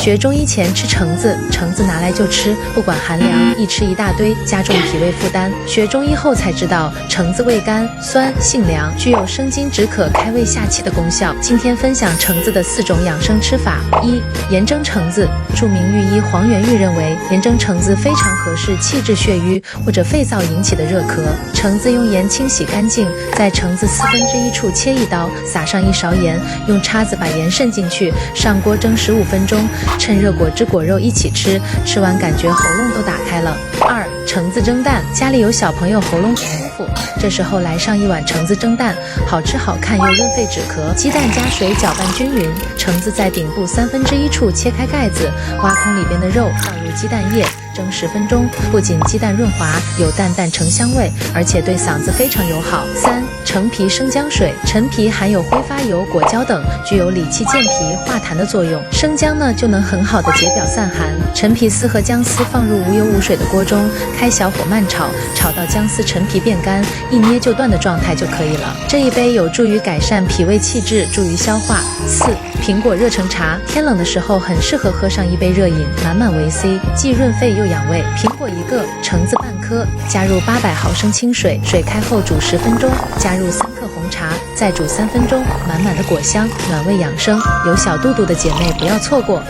学中医前吃橙子，橙子拿来就吃，不管寒凉，一吃一大堆，加重脾胃负担。学中医后才知道，橙子味甘、酸、性凉，具有生津止渴、开胃下气的功效。今天分享橙子的4种养生吃法。1. 盐蒸橙子。著名御医黄元玉认为，盐蒸橙子非常合适气滞血瘀或者肺燥引起的热咳。橙子用盐清洗干净，在橙子1/4处切一刀，撒上1勺盐，用叉子把盐渗进去，上锅蒸15分钟，趁热果汁果肉一起吃，吃完感觉喉咙都打开了。2. 橙子蒸蛋。家里有小朋友喉咙不舒服，这时候来上1碗橙子蒸蛋，好吃好看又润肺止咳。鸡蛋加水搅拌均匀，橙子在顶部1/3处切开盖子，挖空里边的肉，倒入鸡蛋液，蒸10分钟。不仅鸡蛋润滑，有淡淡橙香味，而且对嗓子非常友好。3. 橙皮生姜水。陈皮含有挥发油、果胶等，具有理气健脾、化痰的作用。生姜呢，就能很好的解表散寒。陈皮丝和姜丝放入无油无水的锅中，开小火慢炒，炒到姜丝陈皮变干，一捏就断的状态就可以了。这一杯有助于改善脾胃气滞，助于消化。4. 苹果热橙茶。天冷的时候很适合喝上一杯热饮，满满维 C， 既润肺又养胃。苹果1个，橙子半颗，加入800毫升清水，水开后煮10分钟，加入3克红茶，再煮3分钟，满满的果香，暖胃养生。有小肚肚的姐妹不要错过。